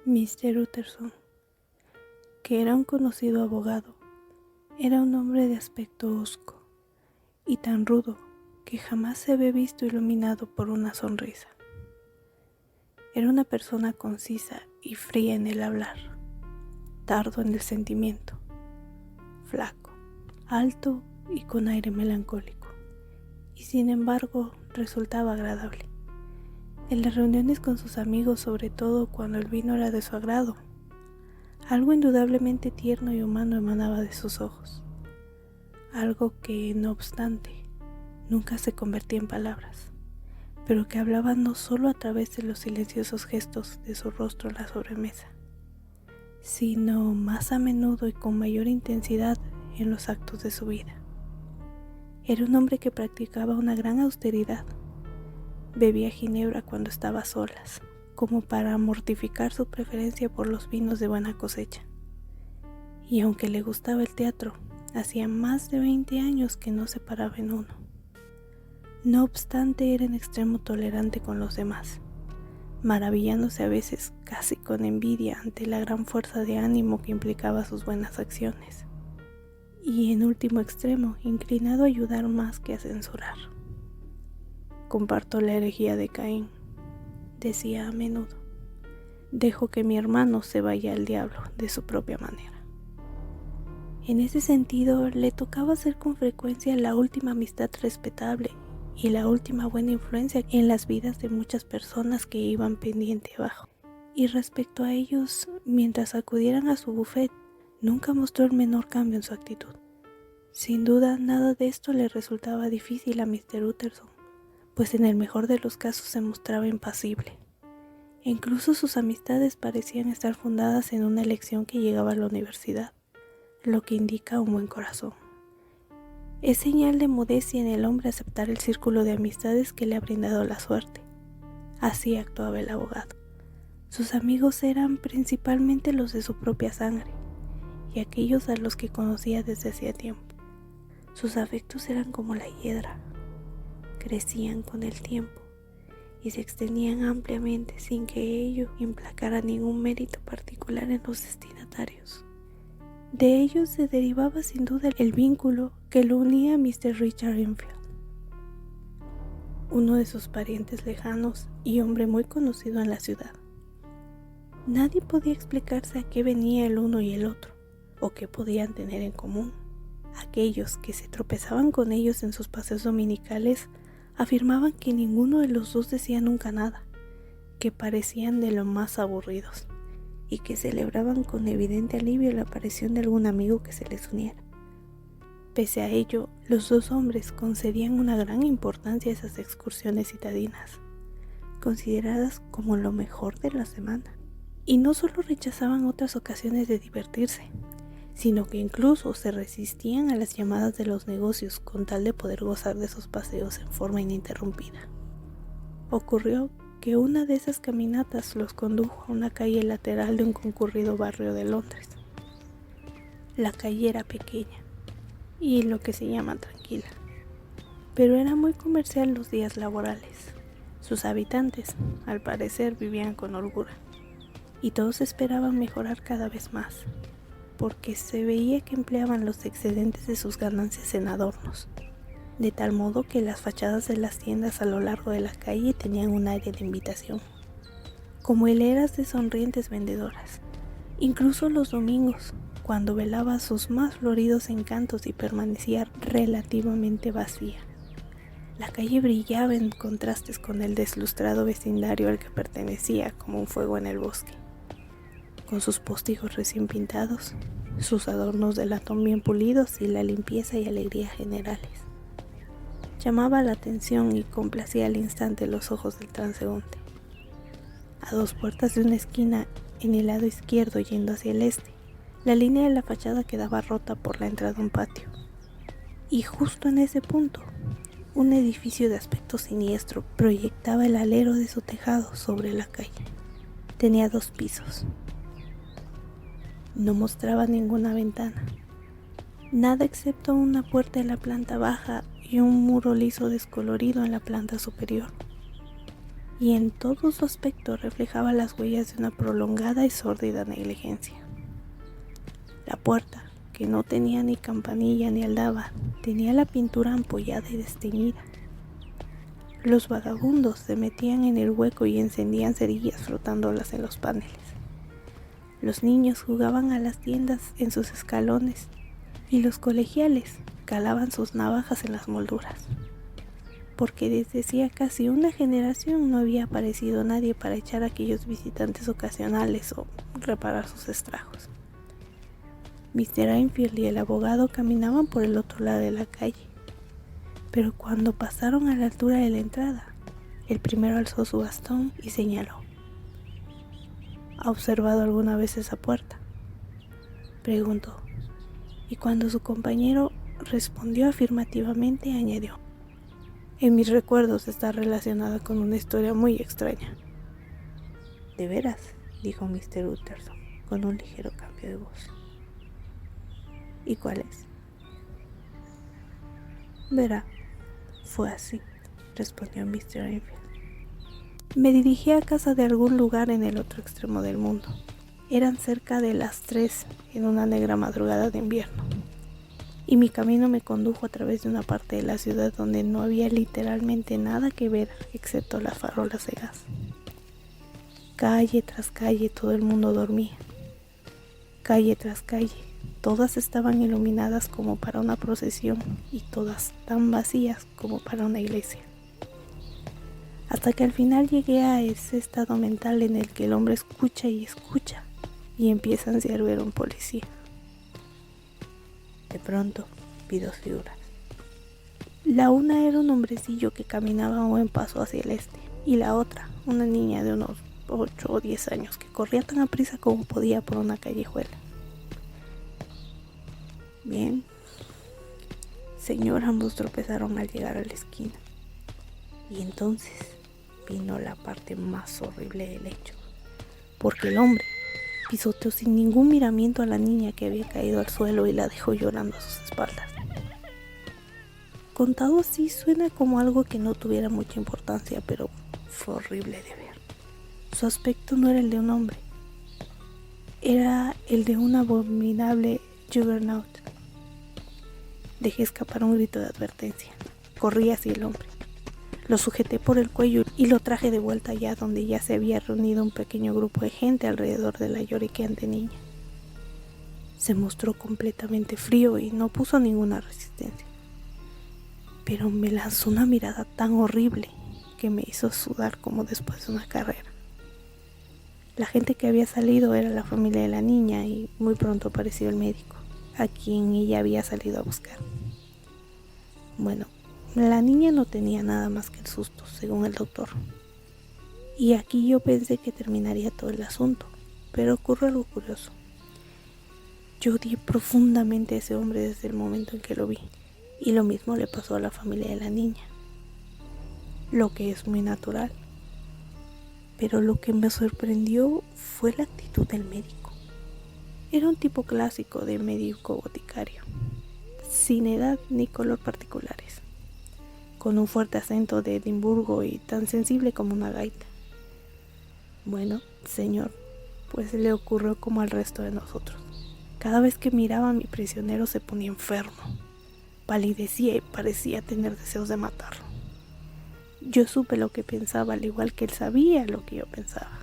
Mr. Utterson, que era un conocido abogado, era un hombre de aspecto hosco y tan rudo que jamás se había visto iluminado por una sonrisa. Era una persona concisa y fría en el hablar, tardo en el sentimiento, flaco, alto y con aire melancólico, y sin embargo resultaba agradable. En las reuniones con sus amigos, sobre todo cuando el vino era de su agrado, algo indudablemente tierno y humano emanaba de sus ojos, algo que, no obstante, nunca se convertía en palabras, pero que hablaba no solo a través de los silenciosos gestos de su rostro en la sobremesa, sino más a menudo y con mayor intensidad en los actos de su vida. Era un hombre que practicaba una gran austeridad. Bebía ginebra cuando estaba a solas, como para mortificar su preferencia por los vinos de buena cosecha. Y aunque le gustaba el teatro, hacía más de 20 años que no se paraba en uno. No obstante, era en extremo tolerante con los demás, maravillándose a veces casi con envidia ante la gran fuerza de ánimo que implicaba sus buenas acciones, y en último extremo, inclinado a ayudar más que a censurar. Comparto la herejía de Caín, decía a menudo. Dejo que mi hermano se vaya al diablo de su propia manera. En ese sentido, le tocaba hacer con frecuencia la última amistad respetable y la última buena influencia en las vidas de muchas personas que iban pendiente abajo. Y respecto a ellos, mientras acudieran a su buffet, nunca mostró el menor cambio en su actitud. Sin duda, nada de esto le resultaba difícil a Mr. Utterson, pues en el mejor de los casos se mostraba impasible. E incluso sus amistades parecían estar fundadas en una elección que llegaba a la universidad, lo que indica un buen corazón. Es señal de modestia en el hombre aceptar el círculo de amistades que le ha brindado la suerte. Así actuaba el abogado. Sus amigos eran principalmente los de su propia sangre y aquellos a los que conocía desde hacía tiempo. Sus afectos eran como la hiedra, crecían con el tiempo y se extendían ampliamente sin que ello implicara ningún mérito particular en los destinatarios. De ellos se derivaba sin duda el vínculo que lo unía a Mr. Richard Enfield, uno de sus parientes lejanos y hombre muy conocido en la ciudad. Nadie podía explicarse a qué venía el uno y el otro, o qué podían tener en común. Aquellos que se tropezaban con ellos en sus paseos dominicales afirmaban que ninguno de los dos decía nunca nada, que parecían de lo más aburridos, y que celebraban con evidente alivio la aparición de algún amigo que se les uniera. Pese a ello, los dos hombres concedían una gran importancia a esas excursiones citadinas, consideradas como lo mejor de la semana, y no solo rechazaban otras ocasiones de divertirse, sino que incluso se resistían a las llamadas de los negocios con tal de poder gozar de esos paseos en forma ininterrumpida. Ocurrió que una de esas caminatas los condujo a una calle lateral de un concurrido barrio de Londres. La calle era pequeña y lo que se llama tranquila, pero era muy comercial los días laborales. Sus habitantes, al parecer, vivían con holgura y todos esperaban mejorar cada vez más, porque se veía que empleaban los excedentes de sus ganancias en adornos, de tal modo que las fachadas de las tiendas a lo largo de la calle tenían un aire de invitación, como hileras de sonrientes vendedoras. Incluso los domingos, cuando velaba sus más floridos encantos y permanecía relativamente vacía, la calle brillaba en contrastes con el deslustrado vecindario al que pertenecía como un fuego en el bosque, con sus postigos recién pintados, sus adornos de latón bien pulidos y la limpieza y alegría generales. Llamaba la atención y complacía al instante los ojos del transeúnte. A 2 puertas de una esquina en el lado izquierdo yendo hacia el este, la línea de la fachada quedaba rota por la entrada a un patio. Y justo en ese punto, un edificio de aspecto siniestro proyectaba el alero de su tejado sobre la calle. Tenía 2 pisos. No mostraba ninguna ventana, nada excepto una puerta en la planta baja y un muro liso descolorido en la planta superior. y en todo su aspecto reflejaba las huellas de una prolongada y sórdida negligencia. La puerta, que no tenía ni campanilla ni aldaba, tenía la pintura ampollada y desteñida. Los vagabundos se metían en el hueco y encendían cerillas frotándolas en los paneles. Los niños jugaban a las tiendas en sus escalones y los colegiales calaban sus navajas en las molduras, porque desde hacía casi una generación no había aparecido nadie para echar a aquellos visitantes ocasionales o reparar sus estragos. Mr. Enfield y el abogado caminaban por el otro lado de la calle, pero cuando pasaron a la altura de la entrada, el primero alzó su bastón y señaló. ¿Ha observado alguna vez esa puerta?, preguntó, y cuando su compañero respondió afirmativamente, añadió: en mis recuerdos está relacionada con una historia muy extraña. ¿De veras?, dijo Mr. Utterson con un ligero cambio de voz. ¿Y cuál es? Verá, fue así, respondió Mr. Enfield. Me dirigí a casa de algún lugar en el otro extremo del mundo. Eran cerca de las 3 en una negra madrugada de invierno, y mi camino me condujo a través de una parte de la ciudad donde no había literalmente nada que ver excepto las farolas de gas. Calle tras calle todo el mundo dormía. Calle tras calle, todas estaban iluminadas como para una procesión y todas tan vacías como para una iglesia. Hasta que al final llegué a ese estado mental en el que el hombre escucha y empieza a ansiar ver a un policía. De pronto vi dos figuras. La una era un hombrecillo que caminaba a un buen paso hacia el este, y la otra, una niña de unos 8 o 10 años que corría tan aprisa como podía por una callejuela. Bien, señor, ambos tropezaron al llegar a la esquina, y entonces vino la parte más horrible del hecho, porque el hombre pisoteó sin ningún miramiento a la niña que había caído al suelo y la dejó llorando a sus espaldas. Contado así suena como algo que no tuviera mucha importancia, pero fue horrible de ver. Su aspecto no era el de un hombre, era el de un abominable juggernaut. Dejé escapar un grito de advertencia. Corrí hacia el hombre. Lo sujeté por el cuello y lo traje de vuelta allá donde ya se había reunido un pequeño grupo de gente alrededor de la lloriqueante niña. Se mostró completamente frío y no puso ninguna resistencia, pero me lanzó una mirada tan horrible que me hizo sudar como después de una carrera. La gente que había salido era la familia de la niña y muy pronto apareció el médico, a quien ella había salido a buscar. Bueno, la niña no tenía nada más que el susto, según el doctor. Y aquí yo pensé que terminaría todo el asunto, pero ocurrió algo curioso. Yo odié profundamente a ese hombre desde el momento en que lo vi, y lo mismo le pasó a la familia de la niña, lo que es muy natural. Pero lo que me sorprendió fue la actitud del médico. Era un tipo clásico de médico boticario, sin edad ni color particulares, con un fuerte acento de Edimburgo y tan sensible como una gaita. Bueno, señor, pues le ocurrió como al resto de nosotros. Cada vez que miraba a mi prisionero se ponía enfermo, palidecía y parecía tener deseos de matarlo. Yo supe lo que pensaba, al igual que él sabía lo que yo pensaba.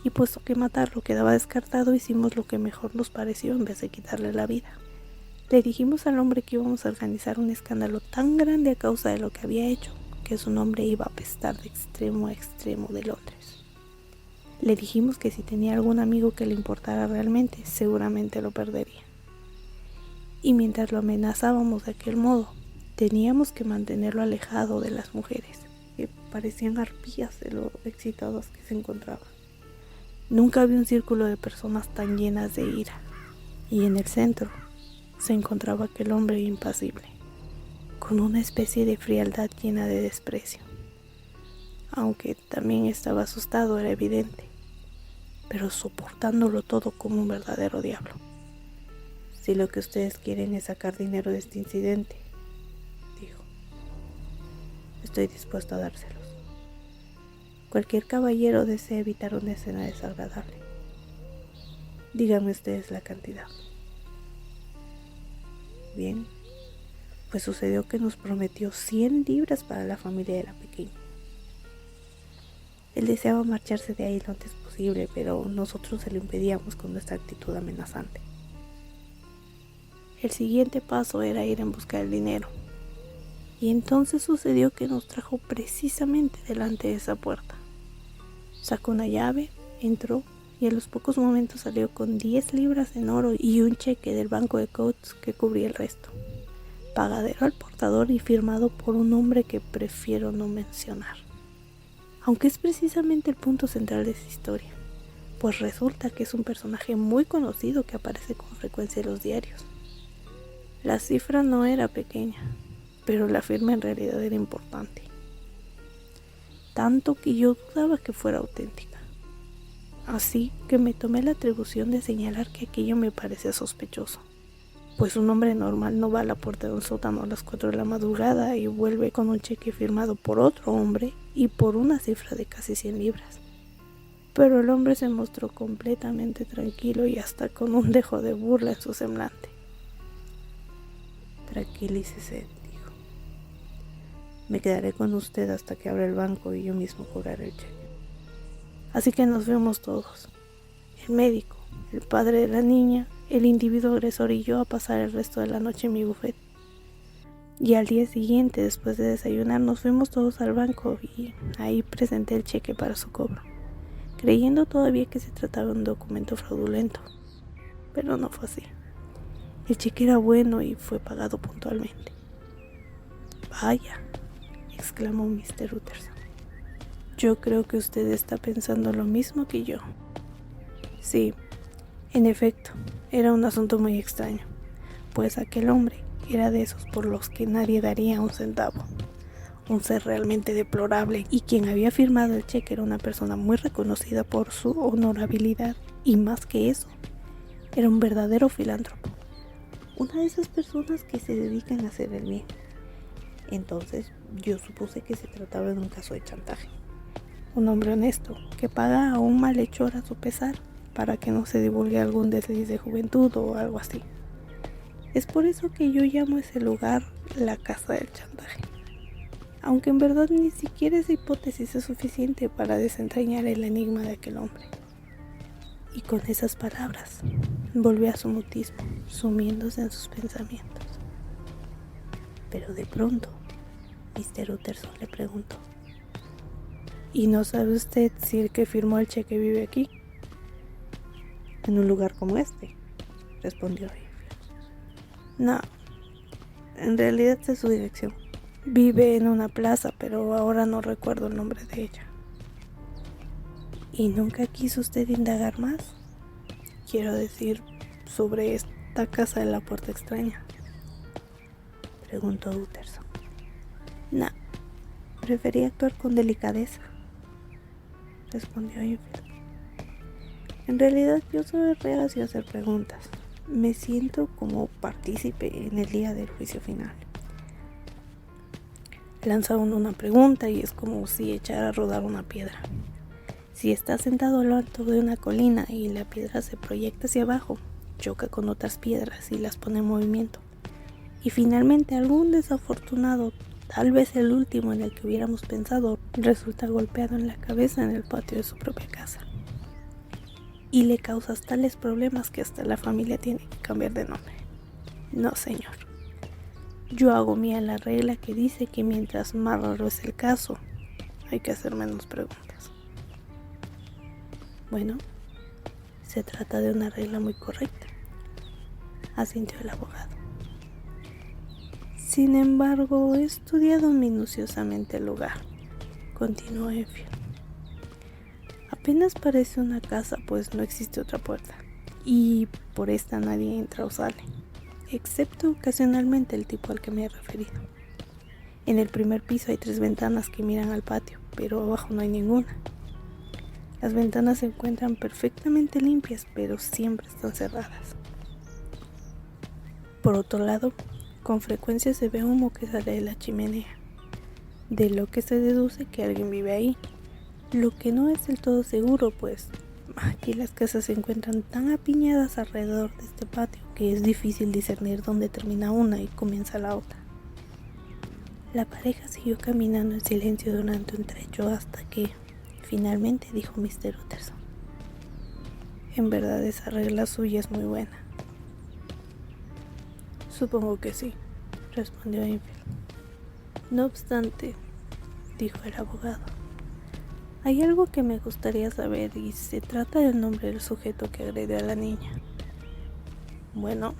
Y puesto que matarlo quedaba descartado, hicimos lo que mejor nos pareció en vez de quitarle la vida. Le dijimos al hombre que íbamos a organizar un escándalo tan grande a causa de lo que había hecho, que su nombre iba a apestar de extremo a extremo de Londres. Le dijimos que si tenía algún amigo que le importara realmente, seguramente lo perdería. Y mientras lo amenazábamos de aquel modo, teníamos que mantenerlo alejado de las mujeres, que parecían arpías de lo excitadas que se encontraban. Nunca vi un círculo de personas tan llenas de ira, y en el centro se encontraba aquel hombre impasible, con una especie de frialdad llena de desprecio. Aunque también estaba asustado, era evidente, pero soportándolo todo como un verdadero diablo. Si lo que ustedes quieren es sacar dinero de este incidente, dijo, estoy dispuesto a dárselos. Cualquier caballero desea evitar una escena desagradable. Díganme ustedes la cantidad. Bien, pues sucedió que nos prometió 100 libras para la familia de la pequeña. Él deseaba marcharse de ahí lo antes posible, pero nosotros se lo impedíamos con nuestra actitud amenazante. El siguiente paso era ir en busca del dinero. Y entonces sucedió que nos trajo precisamente delante de esa puerta. Sacó una llave, entró y a los pocos momentos salió con 10 libras en oro y un cheque del banco de Coates que cubría el resto. Pagadero al portador y firmado por un hombre que prefiero no mencionar. Aunque es precisamente el punto central de esa historia, pues resulta que es un personaje muy conocido que aparece con frecuencia en los diarios. La cifra no era pequeña, pero la firma en realidad era importante, tanto que yo dudaba que fuera auténtica. Así que me tomé la atribución de señalar que aquello me parecía sospechoso, pues un hombre normal no va a la puerta de un sótano a las 4 de la madrugada y vuelve con un cheque firmado por otro hombre y por una cifra de casi 100 libras. Pero el hombre se mostró completamente tranquilo y hasta con un dejo de burla en su semblante. Tranquilícese, dijo. Me quedaré con usted hasta que abra el banco y yo mismo cobraré el cheque. Así que nos fuimos todos, el médico, el padre de la niña, el individuo agresor y yo a pasar el resto de la noche en mi bufete. Y al día siguiente, después de desayunar, nos fuimos todos al banco y ahí presenté el cheque para su cobro, creyendo todavía que se trataba de un documento fraudulento. Pero no fue así. El cheque era bueno y fue pagado puntualmente. Vaya, exclamó Mr. Utterson. Yo creo que usted está pensando lo mismo que yo. Sí, en efecto, era un asunto muy extraño, pues aquel hombre era de esos por los que nadie daría un centavo. Un ser realmente deplorable, y quien había firmado el cheque era una persona muy reconocida por su honorabilidad, y más que eso, era un verdadero filántropo. Una de esas personas que se dedican a hacer el bien. Entonces yo supuse que se trataba de un caso de chantaje. Un hombre honesto que paga a un malhechor a su pesar para que no se divulgue algún desliz de juventud o algo así. Es por eso que yo llamo a ese lugar la casa del chantaje. Aunque en verdad ni siquiera esa hipótesis es suficiente para desentrañar el enigma de aquel hombre. Y con esas palabras volvió a su mutismo, sumiéndose en sus pensamientos. Pero de pronto, Mr. Utterson le preguntó: ¿Y no sabe usted si el que firmó el cheque vive aquí? En un lugar como este, respondió Enfield. No, en realidad es su dirección. Vive en una plaza, pero ahora no recuerdo el nombre de ella. ¿Y nunca quiso usted indagar más? Quiero decir, sobre esta casa de la puerta extraña, preguntó Utterson. No, preferí actuar con delicadeza, respondió Enfield. En realidad yo soy reacio a hacer preguntas. Me siento como partícipe en el día del juicio final. Lanza uno una pregunta y es como si echara a rodar una piedra. Si está sentado a lo alto de una colina y la piedra se proyecta hacia abajo, choca con otras piedras y las pone en movimiento. Y finalmente algún desafortunado, tal vez el último en el que hubiéramos pensado, resulta golpeado en la cabeza en el patio de su propia casa. Y le causas tales problemas que hasta la familia tiene que cambiar de nombre. No, señor. Yo hago mía la regla que dice que mientras más raro es el caso, hay que hacer menos preguntas. Bueno, se trata de una regla muy correcta, asintió el abogado. Sin embargo, he estudiado minuciosamente el lugar, continuó Enfield. Apenas parece una casa, pues no existe otra puerta, y por esta nadie entra o sale, excepto ocasionalmente el tipo al que me he referido. En el primer piso hay 3 ventanas que miran al patio, pero abajo no hay ninguna. Las ventanas se encuentran perfectamente limpias, pero siempre están cerradas. Por otro lado, con frecuencia se ve humo que sale de la chimenea, de lo que se deduce que alguien vive ahí. Lo que no es del todo seguro, pues aquí las casas se encuentran tan apiñadas alrededor de este patio que es difícil discernir dónde termina una y comienza la otra. La pareja siguió caminando en silencio durante un trecho hasta que, finalmente, dijo Mr. Utterson: en verdad esa regla suya es muy buena. Supongo que sí, respondió Enfield. No obstante, dijo el abogado, hay algo que me gustaría saber y se trata del nombre del sujeto que agredió a la niña. Bueno,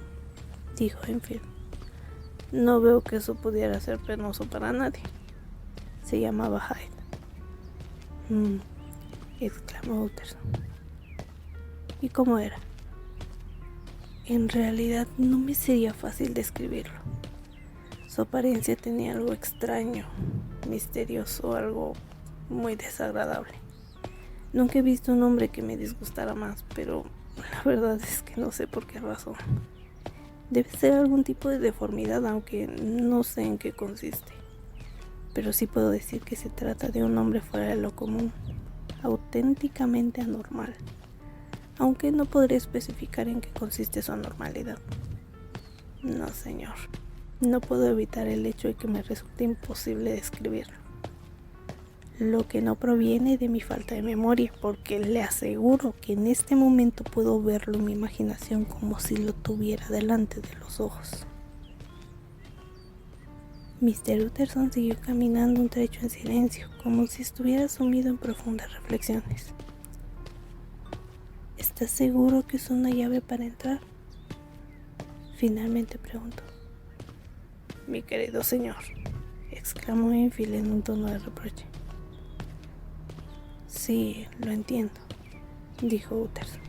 dijo Enfield, no veo que eso pudiera ser penoso para nadie. Se llamaba Hyde. Exclamó Utterson. ¿Y cómo era? En realidad no me sería fácil describirlo. Su apariencia tenía algo extraño, misterioso, algo muy desagradable. Nunca he visto un hombre que me disgustara más, pero la verdad es que no sé por qué razón. Debe ser algún tipo de deformidad, aunque no sé en qué consiste. Pero sí puedo decir que se trata de un hombre fuera de lo común, auténticamente anormal, aunque no podré especificar en qué consiste su anormalidad. No, señor, no puedo evitar el hecho de que me resulte imposible describirlo. Lo que no proviene de mi falta de memoria, porque le aseguro que en este momento puedo verlo en mi imaginación como si lo tuviera delante de los ojos. Mr. Utterson siguió caminando un trecho en silencio, como si estuviera sumido en profundas reflexiones. ¿Estás seguro que usó una llave para entrar?, finalmente preguntó. Mi querido señor, exclamó Enfield en un tono de reproche. Sí, lo entiendo, dijo Utterson.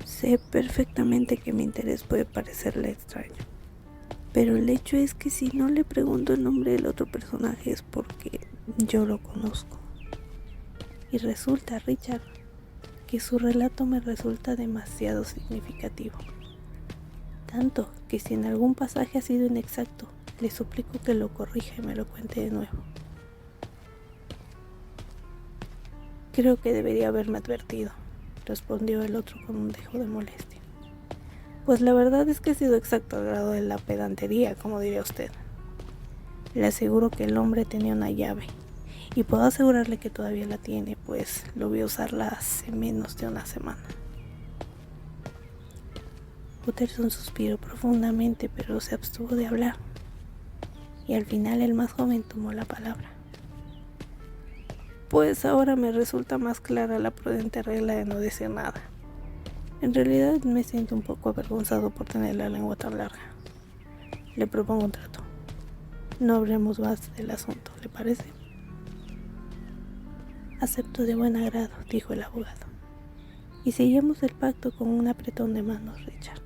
Sé perfectamente que mi interés puede parecerle extraño, pero el hecho es que si no le pregunto el nombre del otro personaje es porque yo lo conozco. Y resulta, Richard, que su relato me resulta demasiado significativo. Tanto que si en algún pasaje ha sido inexacto, le suplico que lo corrija y me lo cuente de nuevo. Creo que debería haberme advertido, respondió el otro con un dejo de molestia. Pues la verdad es que he sido exacto al grado de la pedantería, como diría usted. Le aseguro que el hombre tenía una llave, y puedo asegurarle que todavía la tiene, pues lo vi usarla hace menos de una semana. Utterson suspiró profundamente, pero se abstuvo de hablar, y al final el más joven tomó la palabra. Pues ahora me resulta más clara la prudente regla de no decir nada. En realidad me siento un poco avergonzado por tener la lengua tan larga. Le propongo un trato. No hablemos más del asunto, ¿le parece? Acepto de buen agrado, dijo el abogado. Y sellemos el pacto con un apretón de manos, Richard.